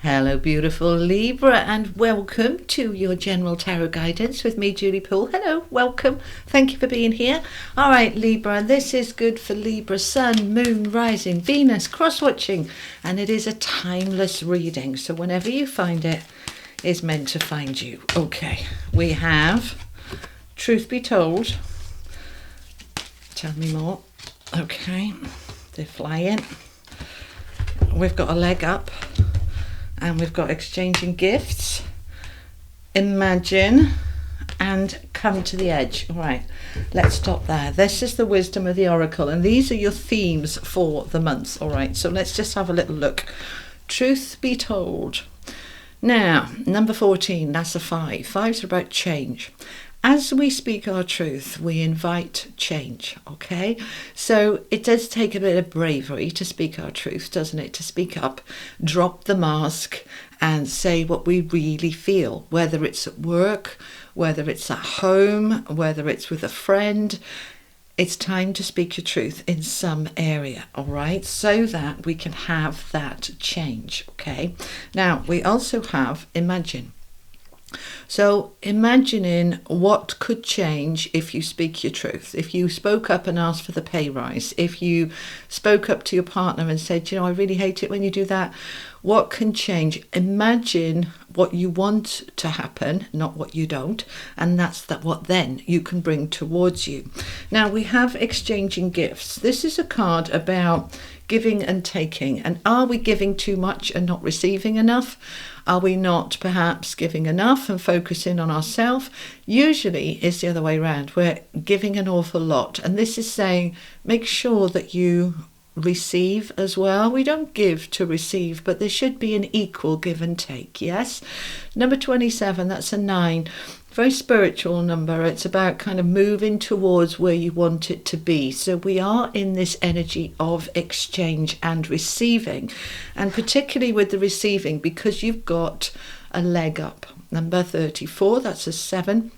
Hello, beautiful Libra, and welcome to your general tarot guidance with me, Julie Poole. Hello, welcome. Thank you for being here. All right, Libra, this is good for Libra, Sun, Moon, Rising, Venus, cross-watching, and it is a timeless reading. So whenever you find it, it's meant to find you. Okay, we have Truth Be Told. Tell me more. Okay, they're flying. We've got a leg up. And we've got exchanging gifts, imagine, and come to the edge. All right, let's stop there. This is the wisdom of the oracle, and these are your themes for the month. All right, so let's just have a little look. Truth be told. Now, number 14, that's a 5. 5s are about change. As we speak our truth, we invite change, okay? So it does take a bit of bravery to speak our truth, doesn't it? To speak up, drop the mask and say what we really feel, whether it's at work, whether it's at home, whether it's with a friend. It's time to speak your truth in some area, all right? So that we can have that change, okay? Now, we also have imagine. So imagining what could change if you speak your truth, if you spoke up and asked for the pay rise, if you spoke up to your partner and said, I really hate it when you do that. What can change? Imagine what you want to happen, not what you don't, and that's what then you can bring towards you. Now we have exchanging gifts. This is a card about giving and taking, and are we giving too much and not receiving enough? Are we not perhaps giving enough and focusing on ourselves? Usually it's the other way around. We're giving an awful lot, and this is saying make sure that you receive as well. We don't give to receive, but there should be an equal give and take. Yes. Number 27, that's a 9. Very spiritual number. It's about kind of moving towards where you want it to be. So we are in this energy of exchange and receiving, and particularly with the receiving, because you've got a leg up. Number 34, that's a 7.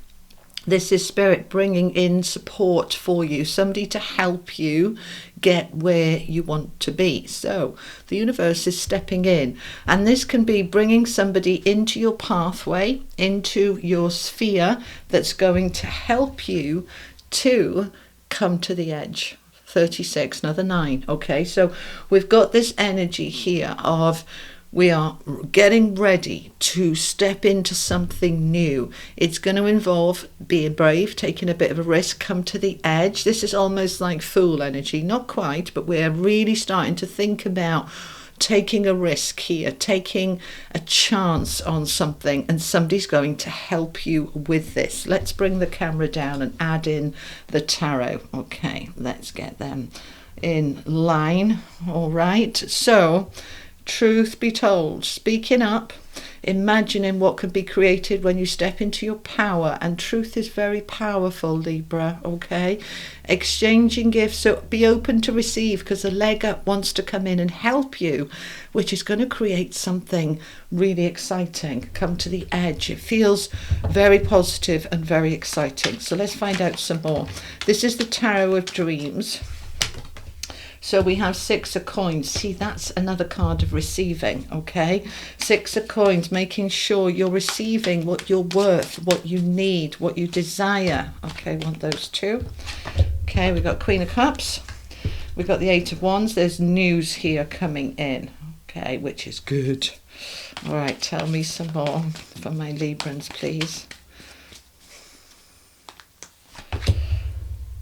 This is spirit bringing in support for you, somebody to help you get where you want to be. So the universe is stepping in, and this can be bringing somebody into your pathway, into your sphere, that's going to help you to come to the edge. 36, another 9. Okay, so we've got this energy here of we are getting ready to step into something new. It's going to involve being brave, taking a bit of a risk, come to the edge. This is almost like Fool energy, not quite, but we're really starting to think about taking a risk here, taking a chance on something, and somebody's going to help you with this. Let's bring the camera down and add in the tarot. Okay, let's get them in line. All right, so truth be told, speaking up, imagining what can be created when you step into your power, and truth is very powerful, Libra, okay? Exchanging gifts, so be open to receive, because the leg up wants to come in and help you, which is going to create something really exciting. Come to the edge. It feels very positive and very exciting. So let's find out some more. This is the Tarot of Dreams. So we have 6 of coins. See, that's another card of receiving, okay? 6 of coins, making sure you're receiving what you're worth, what you need, what you desire. Okay, want those 2. Okay, we've got Queen of Cups. We've got the 8 of Wands. There's news here coming in, okay, which is good. All right, tell me some more for my Librans, please.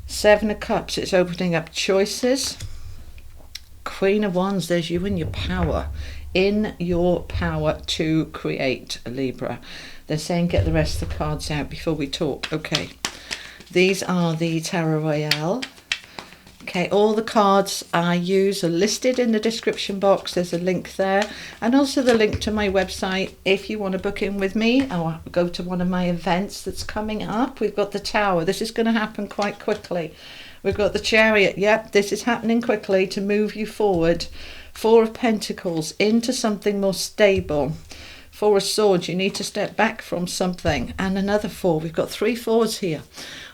7 of Cups, it's opening up choices. Queen of Wands, there's you in your power, in your power to create, Libra. They're saying get the rest of the cards out before we talk. Okay, these are the Tarot Royale. Okay, all the cards I use are listed in the description box. There's a link there, and also the link to my website if you want to book in with me or go to one of my events that's coming up. We've got the Tower. This is going to happen quite quickly. We've got the Chariot. Yep, this is happening quickly to move you forward. 4 of Pentacles, into something more stable. 4 of Swords, you need to step back from something. And another 4. We've got 3 4s here.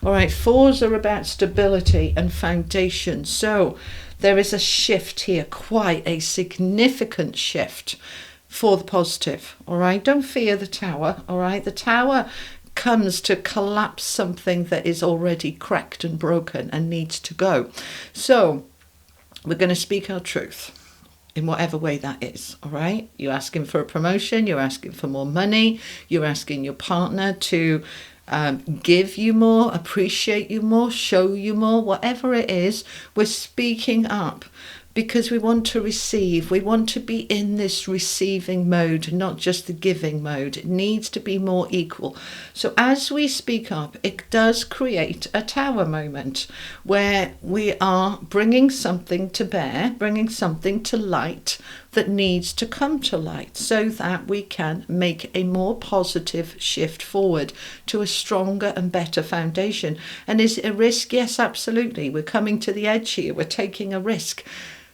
All right, 4s are about stability and foundation. So there is a shift here, quite a significant shift. for the positive, all right? Don't fear the tower, all right? The tower comes to collapse something that is already cracked and broken and needs to go. So we're going to speak our truth in whatever way that is, all right? You're asking for a promotion, you're asking for more money, you're asking your partner to give you more, appreciate you more, show you more, whatever it is, we're speaking up. Because we want to receive, we want to be in this receiving mode, not just the giving mode. It needs to be more equal. So as we speak up, it does create a tower moment where we are bringing something to bear, bringing something to light that needs to come to light so that we can make a more positive shift forward to a stronger and better foundation. And is it a risk? Yes, absolutely. We're coming to the edge here. We're taking a risk.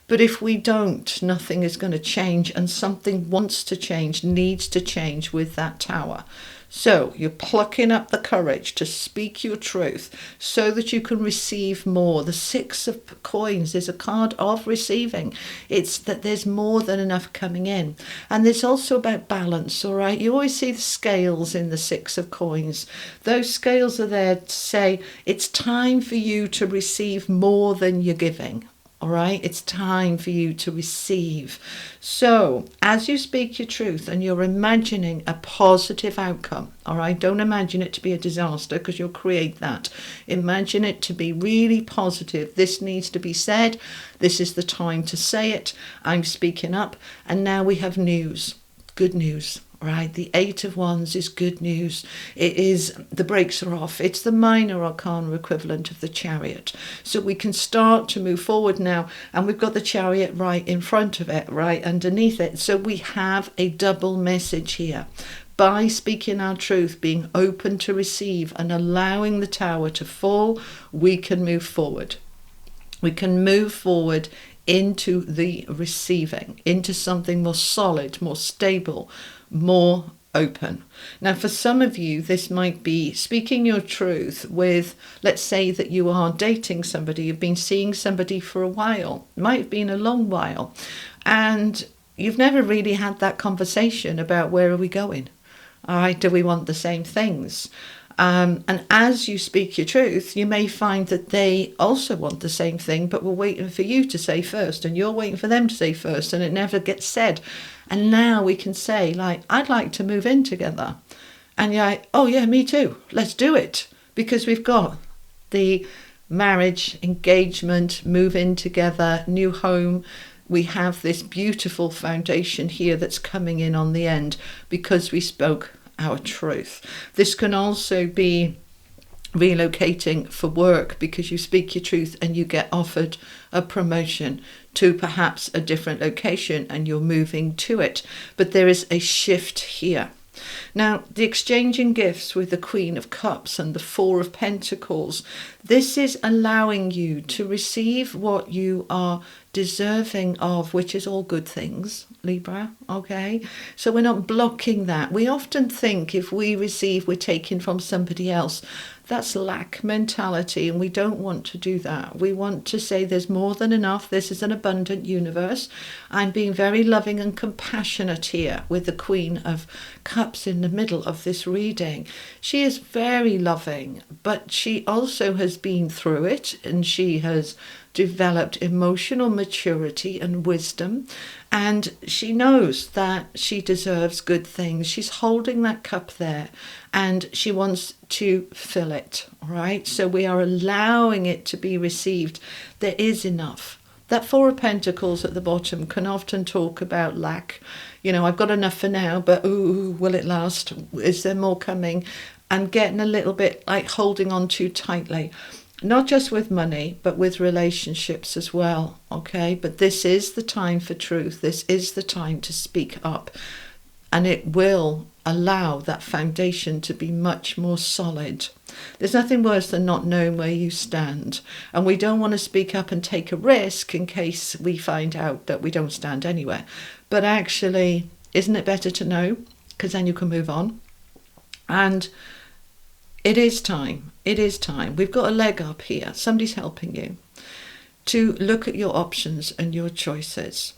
But if we don't, nothing is going to change, and something wants to change, needs to change with that tower. So you're plucking up the courage to speak your truth so that you can receive more. The Six of Coins is a card of receiving. It's that there's more than enough coming in. And there's also about balance, all right? You always see the scales in the Six of Coins. Those scales are there to say it's time for you to receive more than you're giving. All right, it's time for you to receive. So as you speak your truth and you're imagining a positive outcome, all right, don't imagine it to be a disaster because you'll create that. Imagine it to be really positive. This needs to be said. This is the time to say it. I'm speaking up. And now we have news, good news. Right, the Eight of Wands is good news. It is the brakes are off. It's the minor arcana equivalent of the Chariot. So we can start to move forward now, and we've got the Chariot right in front of it, right underneath it. So we have a double message here. By speaking our truth, being open to receive and allowing the tower to fall, we can move forward. We can move forward into the receiving, into something more solid, more stable, more open. Now, for some of you, this might be speaking your truth with, let's say that you are dating somebody, you've been seeing somebody for a while, it might have been a long while, and you've never really had that conversation about where are we going? All right, do we want the same things? And as you speak your truth, you may find that they also want the same thing, but we're waiting for you to say first, and you're waiting for them to say first, and it never gets said. And now we can say, like, I'd like to move in together. And you're like, oh yeah, me too. Let's do it. Because we've got the marriage, engagement, move in together, new home. We have this beautiful foundation here that's coming in on the end because we spoke our truth. This can also be relocating for work because you speak your truth and you get offered a promotion to perhaps a different location and you're moving to it. But there is a shift here. Now, the exchanging gifts with the Queen of Cups and the Four of Pentacles, this is allowing you to receive what you are deserving of, which is all good things, Libra, okay? So we're not blocking that. We often think if we receive, we're taking from somebody else. That's lack mentality, and we don't want to do that. We want to say there's more than enough. This is an abundant universe. I'm being very loving and compassionate here with the Queen of Cups in the middle of this reading. She is very loving, but she also has been through it, and she has developed emotional maturity and wisdom, and she knows that she deserves good things. She's holding that cup there and she wants to fill it, right? So we are allowing it to be received. There is enough. That Four of Pentacles at the bottom can often talk about lack. You know, I've got enough for now, but ooh, will it last? Is there more coming? And getting a little bit like holding on too tightly. Not just with money, but with relationships as well, okay? But this is the time for truth. This is the time to speak up. And it will allow that foundation to be much more solid. There's nothing worse than not knowing where you stand. And we don't want to speak up and take a risk in case we find out that we don't stand anywhere. But actually, isn't it better to know? Because then you can move on. And it is time. It is time. We've got a leg up here. Somebody's helping you to look at your options and your choices.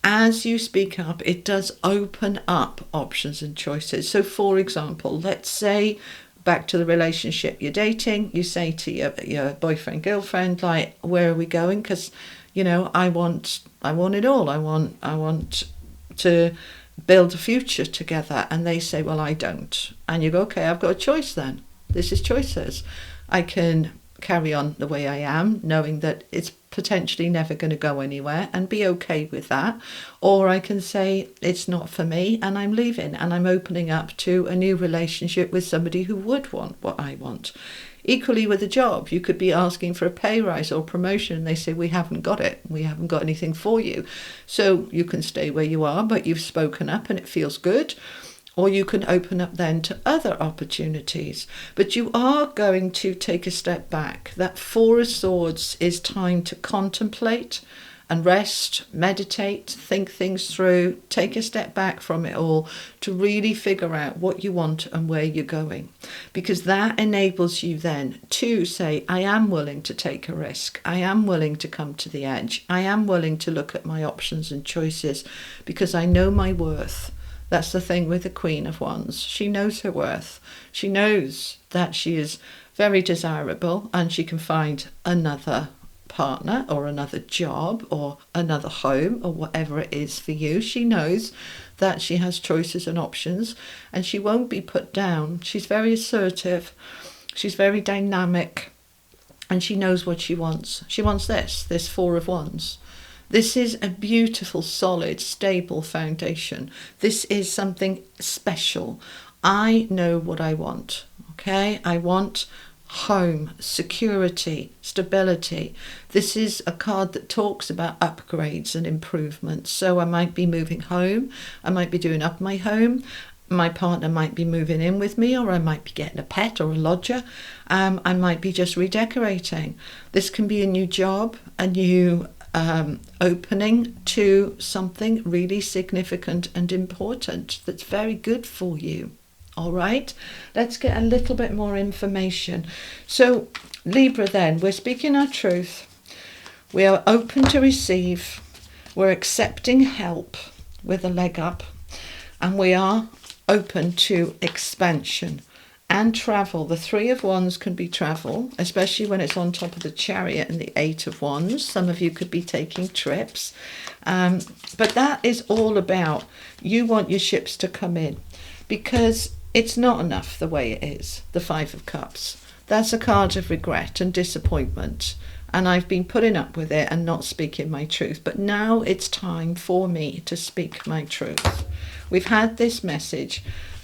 as you speak up, it does open up options and choices. So for example, let's say, back to the relationship you're dating, you say to your boyfriend, girlfriend, like, where are we going? Because, I want it all. I want to build a future together. And they say, well, I don't. And you go, okay, I've got a choice then. This is choices. I can carry on the way I am, knowing that it's potentially never going to go anywhere, and be okay with that. Or I can say, it's not for me, and I'm leaving, and I'm opening up to a new relationship with somebody who would want what I want. Equally with a job, you could be asking for a pay rise or promotion, and they say, we haven't got it, we haven't got anything for you. So you can stay where you are, but you've spoken up and it feels good. Or you can open up then to other opportunities. But you are going to take a step back. That Four of Swords is time to contemplate and rest, meditate, think things through, take a step back from it all to really figure out what you want and where you're going. Because that enables you then to say, I am willing to take a risk. I am willing to come to the edge. I am willing to look at my options and choices because I know my worth. That's the thing with the Queen of Wands. She knows her worth. She knows that she is very desirable and she can find another partner or another job or another home or whatever it is for you. She knows that she has choices and options and she won't be put down. She's very assertive. She's very dynamic and she knows what she wants. She wants this Four of Wands. This is a beautiful, solid, stable foundation. This is something special. I know what I want, okay? I want home, security, stability. This is a card that talks about upgrades and improvements. So I might be moving home. I might be doing up my home. My partner might be moving in with me, or I might be getting a pet or a lodger. I might be just redecorating. This can be a new job, a new opening to something really significant and important that's very good for you. All right, let's get a little bit more information. So Libra, then, we're speaking our truth. We are open to receive. We're accepting help with a leg up, and we are open to expansion and travel. The Three of Wands can be travel, especially when it's on top of the Chariot and the Eight of Wands. Some of you could be taking trips. But that is all about, you want your ships to come in because it's not enough the way it is. The Five of Cups. That's a card of regret and disappointment. And I've been putting up with it and not speaking my truth. But now it's time for me to speak my truth. We've had this message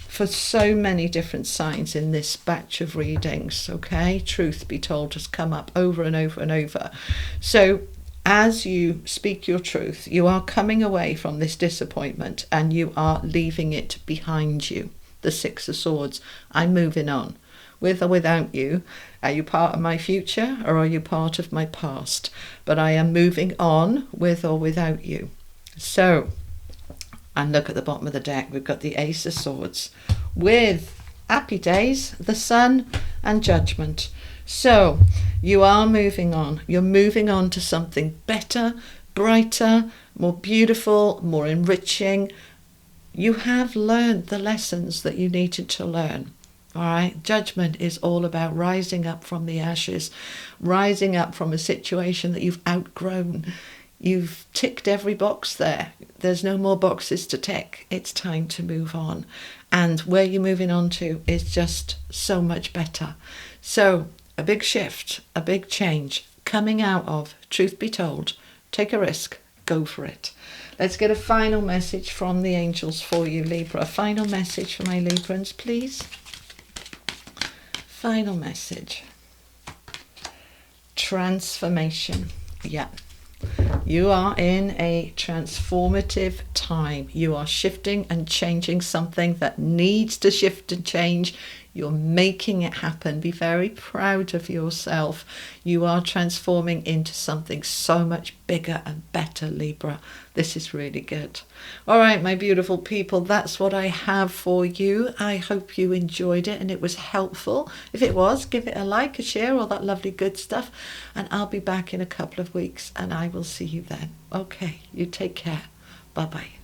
for so many different signs in this batch of readings, okay? Truth be told has come up over and over and over. So as you speak your truth, you are coming away from this disappointment and you are leaving it behind you. The Six of Swords. I'm moving on. With or without you. Are you part of my future or are you part of my past? But I am moving on with or without you. So, and look at the bottom of the deck, we've got the Ace of Swords with Happy Days, the Sun, and Judgment. So you are moving on. You're moving on to something better, brighter, more beautiful, more enriching. You have learned the lessons that you needed to learn. All right, Judgment is all about rising up from the ashes, rising up from a situation that you've outgrown. You've ticked every box there. There's no more boxes to tick. It's time to move on. And where you're moving on to is just so much better. So a big shift, a big change coming out of, truth be told, take a risk, go for it. Let's get a final message from the angels for you, Libra. A final message for my Librans, please. Final message. Transformation. Yeah. You are in a transformative time. You are shifting and changing something that needs to shift and change. You're making it happen. Be very proud of yourself. You are transforming into something so much bigger and better, Libra. This is really good. All right, my beautiful people, that's what I have for you. I hope you enjoyed it and it was helpful. If it was, give it a like, a share, all that lovely good stuff. And I'll be back in a couple of weeks and I will see you then. Okay, you take care. Bye-bye.